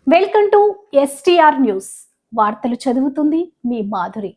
Welcome to STR news. వార్తలు చదువుతుంది మీ మాధురి.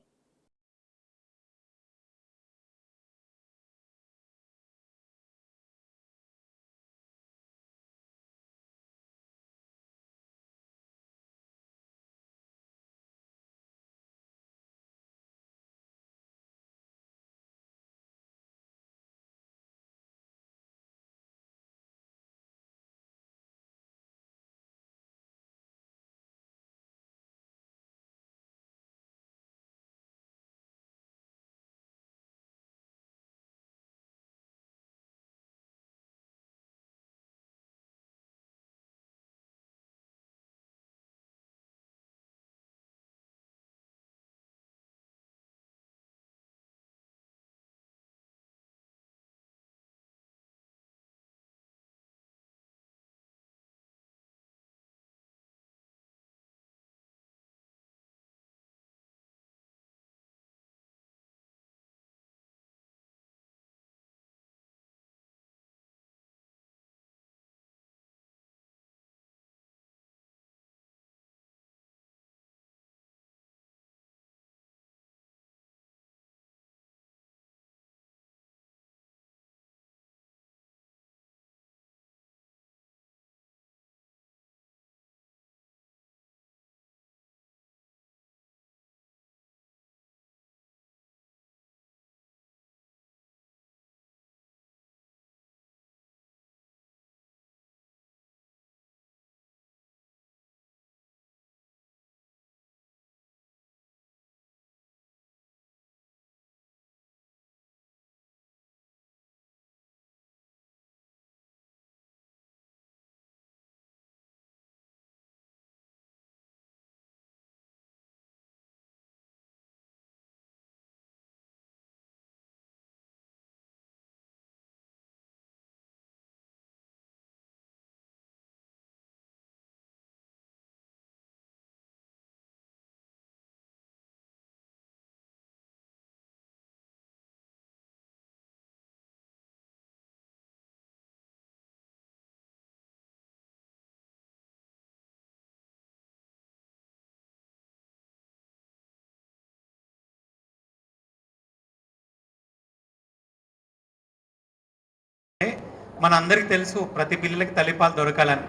మనందరికీ తెలుసు ప్రతి పిల్లలకి తల్లిపాలు దొరకాలని.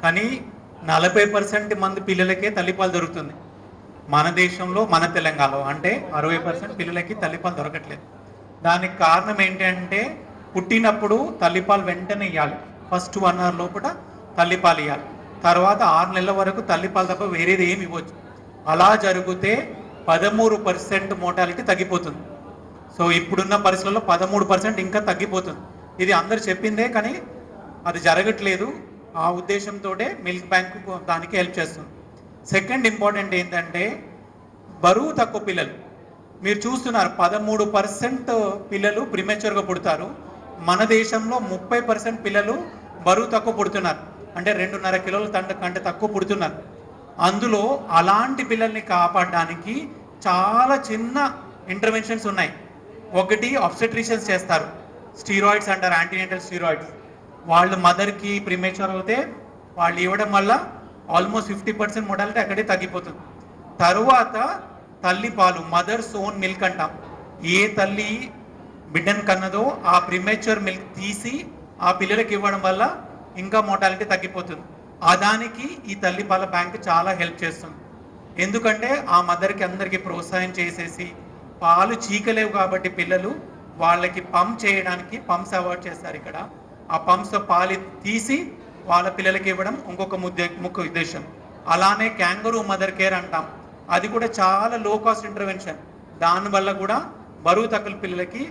కానీ 40% మంది పిల్లలకే తల్లిపాలు దొరుకుతుంది మన దేశంలో, మన తెలంగాణలో. అంటే 60% పిల్లలకి తల్లిపాలు దొరకట్లేదు. దానికి కారణం ఏంటంటే పుట్టినప్పుడు తల్లిపాలు వెంటనే ఇవ్వాలి. ఫస్ట్ 1 hour లోపల తల్లిపాలు ఇవ్వాలి. తర్వాత 6 నెలల వరకు తల్లిపాలు తప్ప వేరేది ఏమి ఇవ్వచ్చు. అలా జరిగితే 13% మోర్టాలిటీ తగ్గిపోతుంది. సో ఇప్పుడున్న పరిస్థితుల్లో 13% ఇంకా తగ్గిపోతుంది. ఇది అందరు చెప్పిందే, కానీ అది జరగట్లేదు. ఆ ఉద్దేశంతో మిల్క్ బ్యాంక్ దానికి హెల్ప్ చేస్తుంది. సెకండ్ ఇంపార్టెంట్ ఏంటంటే బరువు తక్కువ పిల్లలు. మీరు చూస్తున్నారు 13% పిల్లలు ప్రిమెచ్యూర్గా పుడతారు. మన దేశంలో 30% పిల్లలు బరువు తక్కువ పుడుతున్నారు. అంటే 2.5 కిలోల కంటే తక్కువ పుడుతున్నారు. అందులో అలాంటి పిల్లల్ని కాపాడడానికి చాలా చిన్న ఇంటర్వెన్షన్స్ ఉన్నాయి. ఒకటి ఆబ్స్టెట్రిషియన్స్ చేస్తారు, స్టీరాయిడ్స్ అంటారు, యాంటీనేటల్ స్టీరాయిడ్స్. వాళ్ళు మదర్కి ప్రిమేచర్ అవుతే వాళ్ళు ఇవ్వడం వల్ల ఆల్మోస్ట్ 50% మోర్టాలిటీ అక్కడే తగ్గిపోతుంది. తరువాత తల్లిపాలు, మదర్స్ ఓన్ మిల్క్ అంటాం. ఏ తల్లి బిడ్డను కన్నదో ఆ ప్రిమేచర్ మిల్క్ తీసి ఆ పిల్లలకి ఇవ్వడం వల్ల ఇంకా మోర్టాలిటీ తగ్గిపోతుంది. దానికి ఈ తల్లిపాల బ్యాంక్ చాలా హెల్ప్ చేస్తుంది. ఎందుకంటే ఆ మదర్కి అందరికీ ప్రోత్సాహం చేసేసి పాలు చీకలేవు కాబట్టి పిల్లలు వాళ్ళకి పంప్ చేయడానికి పంప్స్ అవాయిడ్ చేస్తారు. ఇక్కడ ఆ పంప్స్తో పాలు తీసి వాళ్ళ పిల్లలకి ఇవ్వడం ఇంకొక ముఖ్య ఉద్దేశం. అలానే క్యాంగరూ మదర్ కేర్ అంటాం. అది కూడా చాలా లో కాస్ట్ ఇంటర్వెన్షన్. దానివల్ల కూడా బరువు తక్కువ పిల్లలకి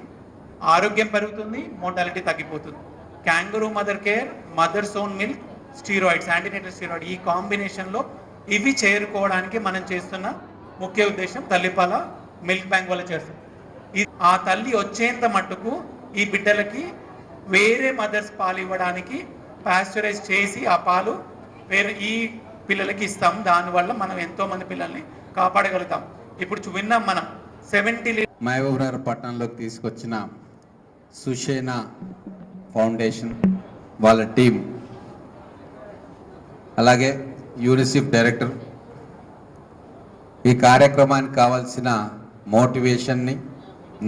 ఆరోగ్యం పెరుగుతుంది, మోర్టాలిటీ తగ్గిపోతుంది. Kangaroo mother care, mother's own milk, steroids, antenatal steroid, ఈ కాంబినేషన్లో ఇవి చేరుకోవడానికి మనం చేస్తున్న ముఖ్య ఉద్దేశం తల్లిపాల మిల్క్ బ్యాంక్ వల్ల చేస్తుంది. ఆ తల్లి వచ్చేంత మట్టుకు ఈ బిడ్డలకి వేరే మదర్స్ పాలు ఇవ్వడానికి పాస్చరైజ్ చేసి ఆ పాలు వేరే ఈ పిల్లలకి ఇస్తాం. దానివల్ల మనం ఎంతో మంది పిల్లల్ని కాపాడగలుగుతాం. ఇప్పుడు విన్నాం మనం 70 మహబూబ్నగర్ పట్టణంలోకి తీసుకొచ్చిన సుషేనా ఫౌండేషన్ వాళ్ళ టీం, అలాగే యూనిసెఫ్ డైరెక్టర్. ఈ కార్యక్రమానికి కావాల్సిన మోటివేషన్ని,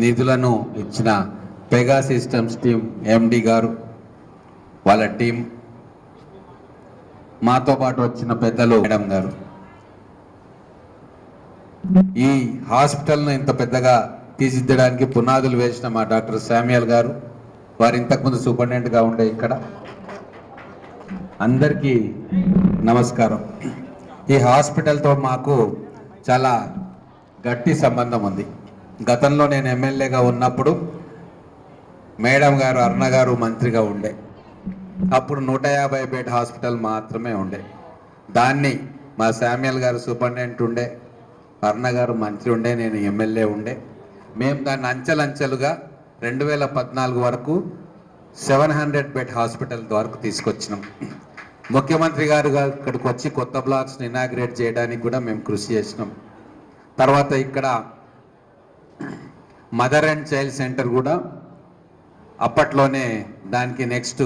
నిధులను ఇచ్చిన పెగా సిస్టమ్స్ టీం ఎండి గారు, వాళ్ళ టీం, మాతో పాటు వచ్చిన పెద్దలు మేడం గారు. ఈ హాస్పిటల్ను ఇంత పెద్దగా తీర్చిదిద్దడానికి పునాదులు వేసిన మా డాక్టర్ శామ్యుయల్ గారు, వారు ఇంతకుముందు సూపరింటెండెంట్గా ఉండే ఇక్కడ. అందరికీ నమస్కారం. ఈ హాస్పిటల్తో మాకు చాలా గట్టి సంబంధం ఉంది. గతంలో నేను ఎమ్మెల్యేగా ఉన్నప్పుడు మేడం గారు, అరుణ గారు మంత్రిగా ఉండే. అప్పుడు 150 బెడ్ హాస్పిటల్ మాత్రమే ఉండే. దాన్ని మా శామ్యుయల్ గారు సూపరింటెండెంట్ ఉండే, అరుణ గారు మంత్రి ఉండే, నేను ఎమ్మెల్యే ఉండే. మేము దాన్ని అంచెలంచెలుగా 2014 వరకు 700 బెడ్ హాస్పిటల్ వరకు తీసుకొచ్చినాం. ముఖ్యమంత్రి గారు ఇక్కడికి వచ్చి కొత్త బ్లాక్స్ని ఇనాగ్రేట్ చేయడానికి కూడా మేము కృషి చేసినాం. తర్వాత ఇక్కడ మదర్ అండ్ చైల్డ్ సెంటర్ కూడా అప్పట్లోనే దానికి నెక్స్ట్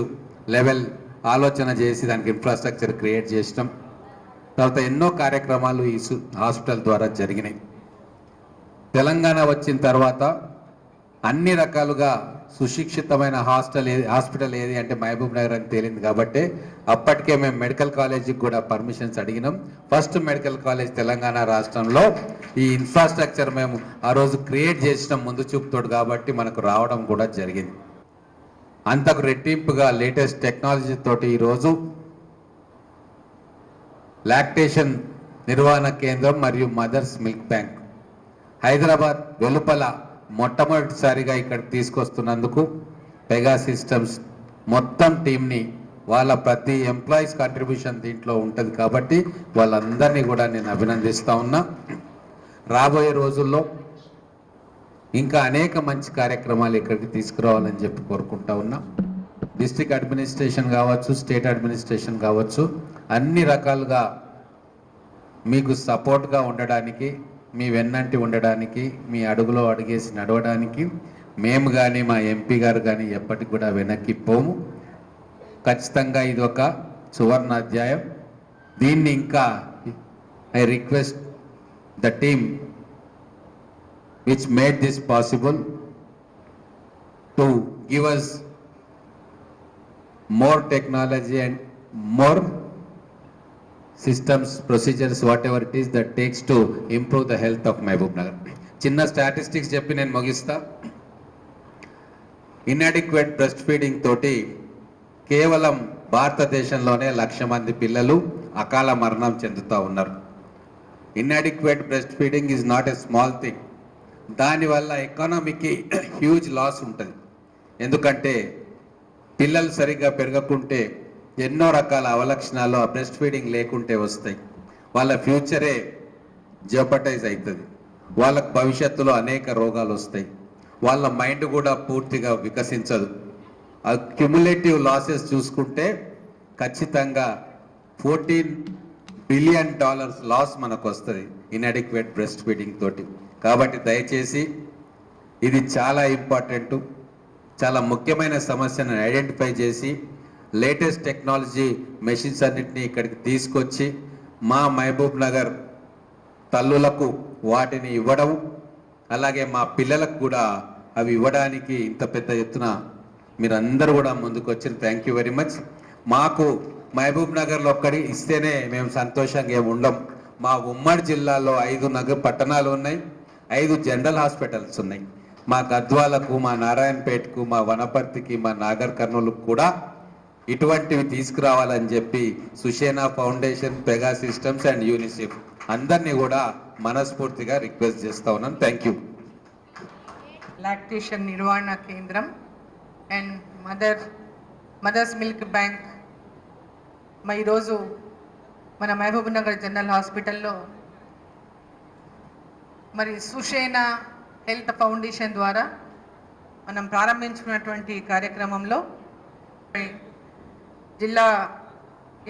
లెవెల్ ఆలోచన చేసి దానికి ఇన్ఫ్రాస్ట్రక్చర్ క్రియేట్ చేసినాం. తర్వాత ఎన్నో కార్యక్రమాలు ఈ హాస్పిటల్ ద్వారా జరిగినాయి. తెలంగాణ వచ్చిన తర్వాత అన్ని రకాలుగా సుశిక్షితమైన హాస్పిటల్ ఏది అంటే మహబూబ్ నగర్ అని తేలింది. కాబట్టి అప్పటికే మేము మెడికల్ కాలేజీకి కూడా పర్మిషన్స్ అడిగినాం. ఫస్ట్ మెడికల్ కాలేజ్ తెలంగాణ రాష్ట్రంలో. ఈ ఇన్ఫ్రాస్ట్రక్చర్ మేము ఆ రోజు క్రియేట్ చేసినాం ముందు చూపుతోడు, కాబట్టి మనకు రావడం కూడా జరిగింది. అంతకు రెట్టింపుగా లేటెస్ట్ టెక్నాలజీ తోటి ఈరోజు లాక్టేషన్ నిర్వహణ కేంద్రం మరియు మదర్స్ మిల్క్ బ్యాంక్ హైదరాబాద్ వెలుపల మొట్టమొదటిసారిగా ఇక్కడ తీసుకొస్తున్నందుకు పెగా సిస్టమ్స్ మొత్తం టీంని, వాళ్ళ ప్రతి ఎంప్లాయీస్ కాంట్రిబ్యూషన్ దీంట్లో ఉంటుంది. కాబట్టి వాళ్ళందరినీ కూడా నేను అభినందిస్తూ ఉన్నా. రాబోయే రోజుల్లో ఇంకా అనేక మంచి కార్యక్రమాలు ఇక్కడికి తీసుకురావాలని చెప్పి కోరుకుంటా ఉన్నా. డిస్ట్రిక్ట్ అడ్మినిస్ట్రేషన్ కావచ్చు, స్టేట్ అడ్మినిస్ట్రేషన్ కావచ్చు, అన్ని రకాలుగా మీకు సపోర్ట్గా ఉండడానికి, మీ వెన్నంటి ఉండడానికి, మీ అడుగులో అడుగేసి నడవడానికి మేము కానీ మా ఎంపీ గారు కానీ ఎప్పటికి కూడా వెనక్కి పోము. ఖచ్చితంగా ఇది ఒక సువర్ణ అధ్యాయం. దీన్ని ఇంకా I request the team which made this possible to give us more technology and more systems, procedures, whatever it is that takes to improve the health of Mehboob Nagar. చిన్న స్టాటిస్టిక్స్ చెప్పి నేను ముగిస్తా. ఇన్అడిక్వేట్ బ్రెస్ట్ ఫీడింగ్ తోటి కేవలం భారతదేశంలోనే 1,00,000 మంది పిల్లలు అకాల మరణం చెందుతూ ఉన్నారు. Inadequate breast feeding is not a small thing. దానివల్ల ఎకానమీకి హ్యూజ్ లాస్ ఉంటుంది. ఎందుకంటే పిల్లలు సరిగ్గా పెరగకుంటే ఎన్నో రకాల అవలక్షణాలు ఆ బ్రెస్ట్ ఫీడింగ్ లేకుంటే వస్తాయి. వాళ్ళ ఫ్యూచరే జెపటైజ్ అవుతుంది. వాళ్ళకు భవిష్యత్తులో అనేక రోగాలు వస్తాయి. వాళ్ళ మైండ్ కూడా పూర్తిగా వికసించదు. ఆ క్యుములేటివ్ లాసెస్ చూసుకుంటే ఖచ్చితంగా $14 బిలియన్ లాస్ మనకు వస్తుంది ఇన్అడిక్వేట్ బ్రెస్ట్ ఫీడింగ్ తోటి. కాబట్టి దయచేసి ఇది చాలా ఇంపార్టెంట్, చాలా ముఖ్యమైన సమస్యను ఐడెంటిఫై చేసి లేటెస్ట్ టెక్నాలజీ మెషిన్స్ అన్నింటినీ ఇక్కడికి తీసుకొచ్చి మా మహబూబ్ నగర్ తల్లులకు వాటిని ఇవ్వడం, అలాగే మా పిల్లలకు కూడా అవి ఇవ్వడానికి ఇంత పెద్ద ఎత్తున మీరందరూ కూడా ముందుకు వచ్చి థ్యాంక్ యూ వెరీ మచ్. మాకు మహబూబ్ నగర్లో ఒక్కడి ఇస్తేనే మేము సంతోషంగా ఏమి ఉండం. మా ఉమ్మడి జిల్లాలో 5 పట్టణాలు ఉన్నాయి, 5 జనరల్ హాస్పిటల్స్ ఉన్నాయి. మా గద్వాలకు, మా నారాయణపేటకు, మా వనపర్తికి, మా నాగర్ కర్నూలుకు కూడా ఇటువంటివి తీసుకురావాలని చెప్పి Sushena foundation, Pega systems and UNICEF అందరినీ కూడా మనస్ఫూర్తిగా రిక్వెస్ట్ చేస్తా ఉన్నాను. Thank you. లాక్టేషన్ నిర్వహణ కేంద్రం అండ్ మదర్స్ మిల్క్ బ్యాంక్ ఈరోజు మన మహబూబ్ నగర్ జనరల్ హాస్పిటల్లో మరి సుషేనా హెల్త్ ఫౌండేషన్ ద్వారా మనం ప్రారంభించుకున్నటువంటి కార్యక్రమంలో జిల్లా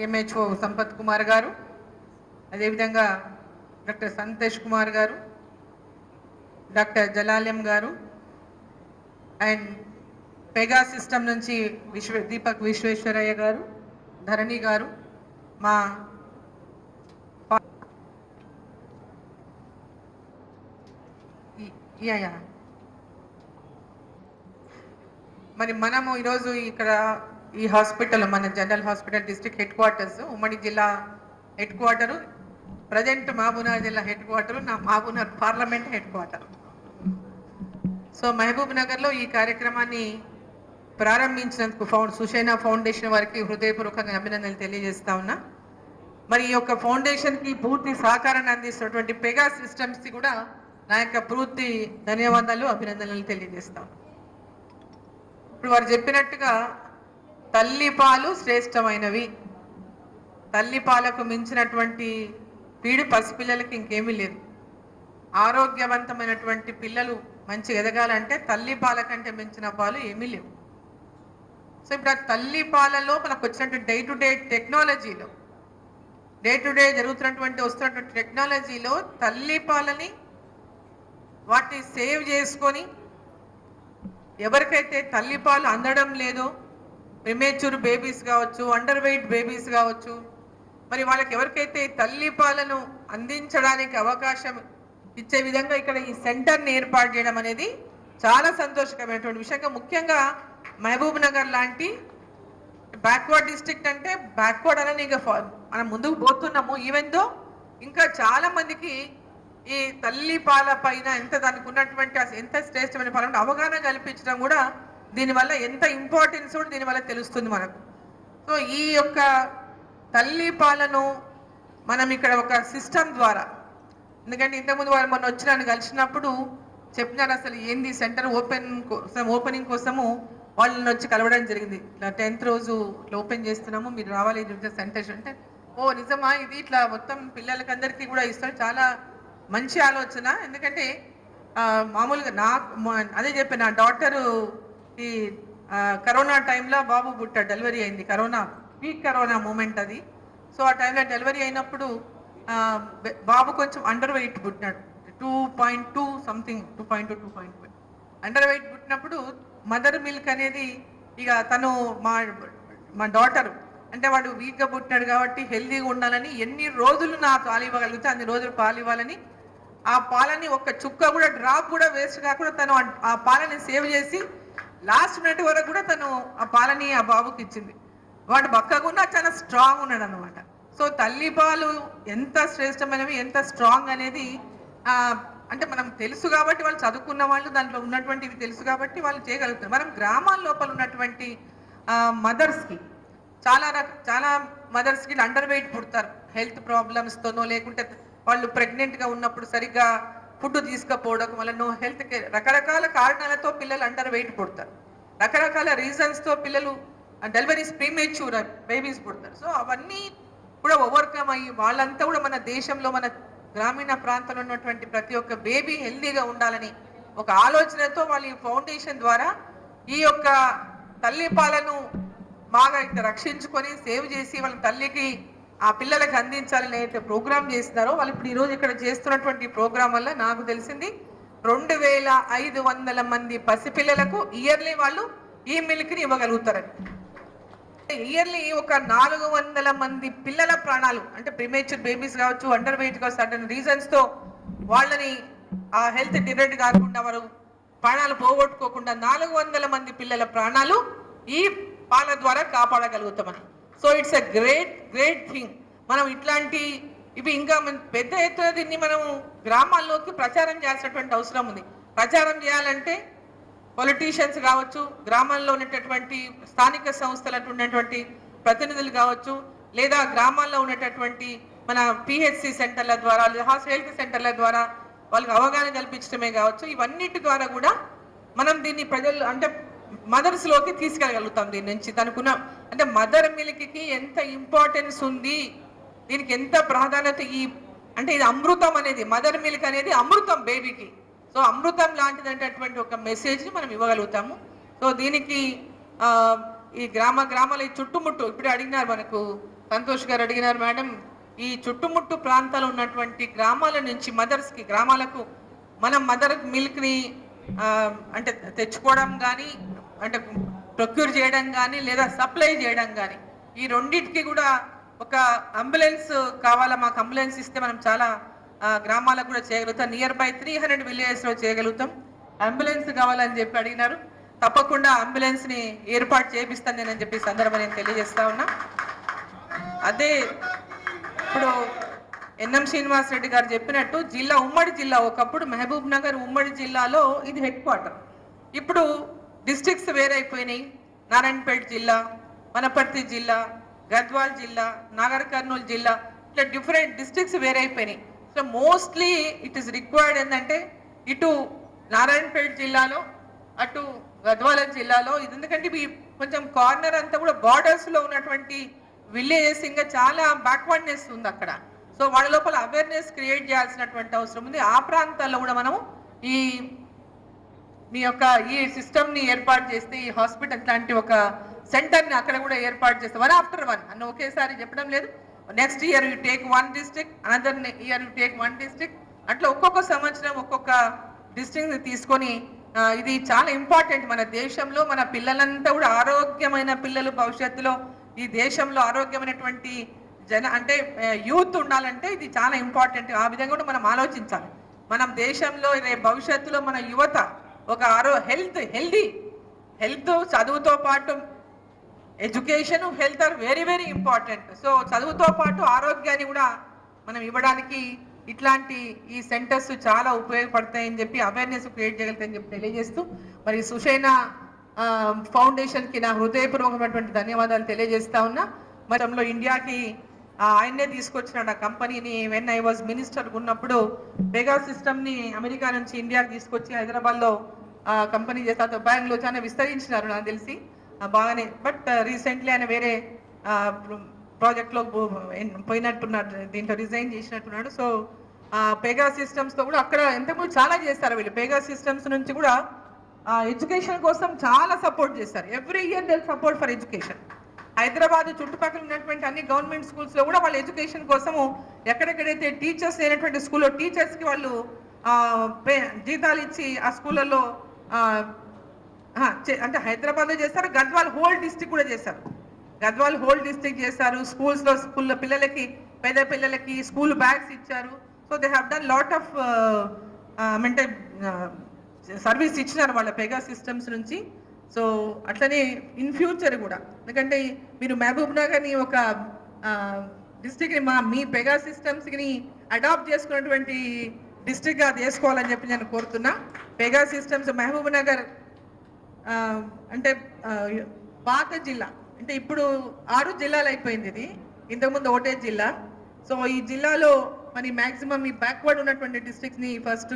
ఎంహెచ్ఓ సంపత్ కుమార్ గారు, అదేవిధంగా డాక్టర్ సంతోష్ కుమార్ గారు, డాక్టర్ జలాలయం గారు అండ్ పెగా సిస్టమ్ నుంచి దీపక్ విశ్వేశ్వరయ్య గారు, ధరణి గారు, మా యా మరి మనము ఈరోజు ఇక్కడ ఈ హాస్పిటల్ మన general hospital district head quarters ఉమ్మడి జిల్లా హెడ్ క్వార్టరు ప్రజెంట్ మహబూబ్నగర్ జిల్లా హెడ్ క్వార్టరు నా Mahabubnagar parliament headquarter. So మహబూబ్ నగర్లో ఈ కార్యక్రమాన్ని ప్రారంభించినందుకు సుషేనా ఫౌండేషన్ వారికి హృదయపూర్వకంగా అభినందనలు తెలియజేస్తా ఉన్నా. మరి ఈ యొక్క ఫౌండేషన్కి పూర్తి సహకారాన్ని అందిస్తున్నటువంటి పెగా సిస్టమ్స్కి కూడా నా యొక్క పూర్తి ధన్యవాదాలు అభినందనలు తెలియజేస్తాం. ఇప్పుడు వారు చెప్పినట్టుగా తల్లిపాలు శ్రేష్టమైనవి, తల్లిపాలకు మించినటువంటి పీడు పసిపిల్లలకి ఇంకేమీ లేదు. ఆరోగ్యవంతమైనటువంటి పిల్లలు మంచి ఎదగాలంటే తల్లిపాల కంటే మించిన పాలు ఏమీ లేవు. సో ఇప్పుడు ఆ తల్లిపాలలో మనకు వచ్చినటువంటి డే టు డే టెక్నాలజీలో వస్తున్నటువంటి టెక్నాలజీలో తల్లిపాలని వాటిని సేవ్ చేసుకొని ఎవరికైతే తల్లిపాలు అందడం లేదో, ప్రిమేచ్యూర్ బేబీస్ కావచ్చు, అండర్ వెయిట్ బేబీస్ కావచ్చు, మరి వాళ్ళకి ఎవరికైతే తల్లిపాలను అందించడానికి అవకాశం ఇచ్చే విధంగా ఇక్కడ ఈ సెంటర్ని ఏర్పాటు చేయడం అనేది చాలా సంతోషకరమైనటువంటి విషయంగా, ముఖ్యంగా మహబూబ్ నగర్ లాంటి బ్యాక్వర్డ్ డిస్ట్రిక్ట్ అంటే బ్యాక్వర్డ్ అని ఇక మనం ముందుకు పోతున్నాము. ఈవెన్ దో ఇంకా చాలా మందికి ఈ తల్లి పాల పైన దానికి ఉన్నటువంటి ఎంత శ్రేష్టమైన పాలన అవగాహన కల్పించడం కూడా దీనివల్ల ఎంత ఇంపార్టెన్స్ కూడా దీనివల్ల తెలుస్తుంది మనకు. సో ఈ యొక్క తల్లి పాలను మనం ఇక్కడ ఒక సిస్టమ్ ద్వారా, ఎందుకంటే ఇంతకుముందు వాళ్ళు మొన్న వచ్చి నన్ను కలిసినప్పుడు చెప్పినారు అసలు ఏంది సెంటర్ ఓపెనింగ్ కోసము వాళ్ళని వచ్చి కలవడం జరిగింది. ఇట్లా 10th రోజు ఓపెన్ చేస్తున్నాము, మీరు రావాలి సెంటర్ అంటే, ఓ నిజమా ఇది ఇట్లా మొత్తం పిల్లలకి అందరికీ కూడా ఇస్తారు, చాలా మంచి ఆలోచన. ఎందుకంటే మామూలుగా అదే చెప్పి నా డాటరు ఈ కరోనా టైంలో బాబు పుట్టాడు, డెలివరీ అయింది, కరోనా మూమెంట్ అది. సో ఆ టైంలో డెలివరీ అయినప్పుడు బాబు కొంచెం అండర్ వెయిట్ పుట్టినాడు, 2.2 సంథింగ్ 2.2 అండర్ వెయిట్ పుట్టినప్పుడు మదర్ మిల్క్ అనేది ఇక తను మా డాటర్ అంటే వాడు వీక్గా పుట్టినాడు కాబట్టి హెల్దీగా ఉండాలని ఎన్ని రోజులు నా పాలు ఇవ్వగలిగితే అన్ని రోజులు పాలు ఇవ్వాలని, ఆ పాలని ఒక్క చుక్క కూడా డ్రాప్ కూడా వేస్ట్ కాకుండా తను ఆ పాలని సేవ్ చేసి లాస్ట్ మినిట్ వరకు కూడా తను ఆ పాలని ఆ బాబుకి ఇచ్చింది. వాడు బక్కగా చాలా స్ట్రాంగ్ ఉన్నాడు అనమాట. సో తల్లి పాలు ఎంత శ్రేష్టమైనవి, ఎంత స్ట్రాంగ్ అనేది అంటే మనం తెలుసు కాబట్టి, వాళ్ళు చదువుకున్న వాళ్ళు దాంట్లో ఉన్నటువంటివి తెలుసు కాబట్టి వాళ్ళు చేయగలుగుతారు. మనం గ్రామాల లోపల ఉన్నటువంటి మదర్స్కి చాలా మదర్స్కి అండర్ వెయిట్ పుడతారు, హెల్త్ ప్రాబ్లమ్స్తోనో లేకుంటే వాళ్ళు ప్రెగ్నెంట్గా ఉన్నప్పుడు సరిగ్గా ఫుడ్ తీసుకపోవడం వలన హెల్త్ కేర్ రకరకాల కారణాలతో పిల్లలు అండర్ వెయిట్ పుడతారు, రకరకాల రీజన్స్తో పిల్లలు డెలివరీస్ ప్రీమేచ్యూర్ బేబీస్ పుడతారు. సో అవన్నీ కూడా ఓవర్కమ్ అయ్యి వాళ్ళంతా కూడా మన దేశంలో మన గ్రామీణ ప్రాంతంలో ఉన్నటువంటి ప్రతి ఒక్క బేబీ హెల్దీగా ఉండాలని ఒక ఆలోచనతో వాళ్ళు ఈ ఫౌండేషన్ ద్వారా ఈ యొక్క తల్లి పాలను బాగా రక్షించుకొని సేవ్ చేసి వాళ్ళ తల్లికి ఆ పిల్లలకు అందించాలని అయితే ప్రోగ్రామ్ చేస్తున్నారో వాళ్ళు ఇప్పుడు ఈరోజు ఇక్కడ చేస్తున్నటువంటి ప్రోగ్రాం వల్ల నాకు తెలిసింది 2500 మంది పసిపిల్లలకు ఇయర్లీ వాళ్ళు ఈ మిల్క్ని ఇవ్వగలుగుతారని. ఇయర్లీ ఒక 400 మంది పిల్లల ప్రాణాలు అంటే ప్రిమేచ్యూర్ బేబీస్ కావచ్చు, అండర్ వెయిట్ కావచ్చు, సర్టన్ రీజన్స్తో వాళ్ళని ఆ హెల్త్ డిరేట్ కాకుండా వారు ప్రాణాలు పోగొట్టుకోకుండా 400 మంది పిల్లల ప్రాణాలు ఈ పాల ద్వారా కాపాడగలుగుతామని. So it's a great thing. మనం ఇట్లాంటి ఇవి ఇంకా పెద్ద ఎత్తున దీన్ని మనం గ్రామాల్లోకి ప్రచారం చేయాల్సినటువంటి అవసరం ఉంది. ప్రచారం చేయాలంటే పొలిటీషియన్స్ కావచ్చు, గ్రామాల్లో ఉన్నటువంటి స్థానిక సంస్థలు ఉన్నటువంటి ప్రతినిధులు కావచ్చు, లేదా గ్రామాల్లో ఉన్నటువంటి మన పిహెచ్సి సెంటర్ల ద్వారా హెల్త్ సెంటర్ల ద్వారా వాళ్ళకి అవగాహన కల్పించడమే కావచ్చు, ఇవన్నిటి ద్వారా కూడా మనం దీన్ని ప్రజలు అంటే మదర్స్లోకి తీసుకెళ్ళగలుగుతాం. దీని నుంచి తనకున్న అంటే మదర్ మిల్క్కి ఎంత ఇంపార్టెన్స్ ఉంది, దీనికి ఎంత ప్రాధాన్యత, అంటే ఇది అమృతం అనేది, మదర్ మిల్క్ అనేది అమృతం బేబీకి. సో అమృతం లాంటిదంటటువంటి ఒక మెసేజ్ని మనం ఇవ్వగలుగుతాము. సో దీనికి ఈ గ్రామాల ఈ చుట్టుముట్టు ఇప్పుడు అడిగినారు, మనకు సంతోష్ గారు అడిగినారు, మేడం ఈ చుట్టుముట్టు ప్రాంతాలు ఉన్నటువంటి గ్రామాల నుంచి గ్రామాలకు మనం మదర్ మిల్క్ని అంటే తెచ్చుకోవడం కానీ, అంటే ప్రొక్యూర్ చేయడం కానీ, లేదా సప్లై చేయడం కానీ, ఈ రెండింటికి కూడా ఒక అంబులెన్స్ కావాలా, మాకు అంబులెన్స్ ఇస్తే మనం చాలా గ్రామాలకు కూడా చేయగలుగుతాం. నియర్ బై 300 విలేజెస్లో చేయగలుగుతాం. అంబులెన్స్ కావాలని చెప్పి అడిగినారు. తప్పకుండా అంబులెన్స్ని ఏర్పాటు చేపిస్తాను నేనని చెప్పి సందర్భం నేను తెలియజేస్తా ఉన్నా. అదే ఇప్పుడు ఎన్ఎం శ్రీనివాస్ రెడ్డి గారు చెప్పినట్టు ఉమ్మడి జిల్లా ఒకప్పుడు మహబూబ్ నగర్ ఉమ్మడి జిల్లాలో ఇది హెడ్ క్వార్టర్. ఇప్పుడు డిస్ట్రిక్ట్స్ వేరైపోయినాయి. నారాయణపేట జిల్లా, వనపర్తి జిల్లా, గద్వాల్ జిల్లా, నాగర్ కర్నూలు జిల్లా, ఇట్లా డిఫరెంట్ డిస్ట్రిక్ట్స్ వేరైపోయినాయి. So mostly it is required ఏంటంటే ఇటు నారాయణపేట జిల్లాలో అటు గద్వాల జిల్లాలో ఇది, ఎందుకంటే ఇవి కొంచెం కార్నర్ అంతా కూడా బార్డర్స్లో ఉన్నటువంటి విలేజెస్, ఇంకా చాలా బ్యాక్వర్డ్నెస్ ఉంది అక్కడ. సో వాళ్ళ లోపల అవేర్నెస్ క్రియేట్ చేయాల్సినటువంటి అవసరం ఉంది. ఆ ప్రాంతాల్లో కూడా మనము మీ యొక్క ఈ సిస్టమ్ని ఏర్పాటు చేస్తే, ఈ హాస్పిటల్ లాంటి ఒక సెంటర్ని అక్కడ కూడా ఏర్పాటు చేస్తే, వన్ ఆఫ్టర్ వన్ అన్న ఒకేసారి చెప్పడం లేదు. Next year you take 1 district, another year you take 1 district, అట్లా ఒక్కొక్క సంవత్సరం ఒక్కొక్క డిస్ట్రిక్ట్ తీసుకొని, ఇది చాలా ఇంపార్టెంట్ మన దేశంలో. మన పిల్లలంతా కూడా ఆరోగ్యమైన పిల్లలు, భవిష్యత్తులో ఈ దేశంలో ఆరోగ్యమైనటువంటి అంటే యూత్ ఉండాలంటే ఇది చాలా ఇంపార్టెంట్. ఆ విధంగా కూడా మనం ఆలోచించాలి. మనం దేశంలో భవిష్యత్తులో మన యువత ఒక హెల్త్ చదువుతో పాటు education, health are very very important. So చదువుతో పాటు ఆరోగ్యాన్ని కూడా మనం ఇవ్వడానికి ఇట్లాంటి ఈ సెంటర్స్ చాలా ఉపయోగపడతాయని చెప్పి అవేర్నెస్ క్రియేట్ చేయగలుగుతాయని చెప్పి తెలియజేస్తూ, మరి సుషేనా ఫౌండేషన్కి నా హృదయపూర్వకమైనటువంటి ధన్యవాదాలు తెలియజేస్తా ఉన్నా. మరిలో ఇండియాకి ఆయన్నే తీసుకొచ్చినాడు ఆ కంపెనీని. వెన్ ఐ వాజ్ మినిస్టర్ ఉన్నప్పుడు పెగా సిస్టమ్ని అమెరికా నుంచి ఇండియాకి తీసుకొచ్చి హైదరాబాద్లో కంపెనీ చేస్తా, బ్యాంగ్లో చాలా విస్తరించినారు నాకు తెలిసి బాగానే. బట్ రీసెంట్లీ ఆయన వేరే ప్రాజెక్ట్లో పోయినట్టున్నాడు, దీంట్లో రిజైన్ చేసినట్టున్నాడు. సో పెగా సిస్టమ్స్తో కూడా అక్కడ ఎంతకుముందు చాలా చేస్తారు వీళ్ళు. పెగా సిస్టమ్స్ నుంచి కూడా ఎడ్యుకేషన్ కోసం చాలా సపోర్ట్ చేస్తారు. Every year they support for education. Hyderabad చుట్టుపక్కల ఉన్నటువంటి అన్ని గవర్నమెంట్ స్కూల్స్లో కూడా వాళ్ళ ఎడ్యుకేషన్ కోసము ఎక్కడెక్కడైతే టీచర్స్ లేనటువంటి స్కూల్లో టీచర్స్కి వాళ్ళు జీతాలు ఇచ్చి ఆ స్కూళ్ళల్లో అంటే హైదరాబాద్లో చేస్తారు, గద్వాల్ హోల్ డిస్ట్రిక్ట్ కూడా చేస్తారు. గద్వాల్ హోల్ డిస్ట్రిక్ట్ చేశారు. స్కూల్లో పిల్లలకి, పేద పిల్లలకి స్కూల్ బ్యాగ్స్ ఇచ్చారు. So they have done lot of అంటే సర్వీస్ ఇచ్చినారు వాళ్ళ పెగా సిస్టమ్స్ నుంచి. సో అట్లనే ఇన్ ఫ్యూచర్ కూడా, ఎందుకంటే మీరు మహబూబ్ నగర్ని ఒక డిస్ట్రిక్ట్ని మీ పెగా సిస్టమ్స్ని అడాప్ట్ చేసుకున్నటువంటి డిస్ట్రిక్ట్గా చేసుకోవాలని చెప్పి నేను కోరుతున్నా. పెగా సిస్టమ్స్ మహబూబ్ నగర్ అంటే పాత జిల్లా, అంటే ఇప్పుడు 6 జిల్లాలు అయిపోయింది ఇది, ఇంతకుముందు ఒకటే జిల్లా. సో ఈ జిల్లాలో మరి మ్యాక్సిమం ఈ బ్యాక్వర్డ్ ఉన్నటువంటి డిస్ట్రిక్ట్స్ని ఫస్ట్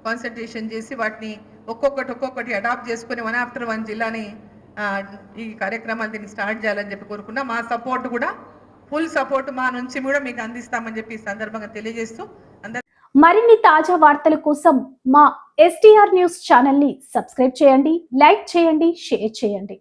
కాన్సన్ట్రేషన్ చేసి వాటిని ఒక్కొక్కటి అడాప్ట్ చేసుకుని 1 ఆఫ్టర్ 1 జిల్లాని ఈ కార్యక్రమాలు దీన్ని స్టార్ట్ చేయాలని చెప్పి కోరుకున్నా. మా సపోర్ట్ కూడా, ఫుల్ సపోర్ట్ మా నుంచి కూడా మీకు అందిస్తామని చెప్పి ఈ సందర్భంగా తెలియజేస్తూ మరిన్ని తాజా వార్తల కోసం మా STR న్యూస్ ఛానల్ ని సబ్స్క్రైబ్ చేయండి, లైక్ చేయండి, షేర్ చేయండి.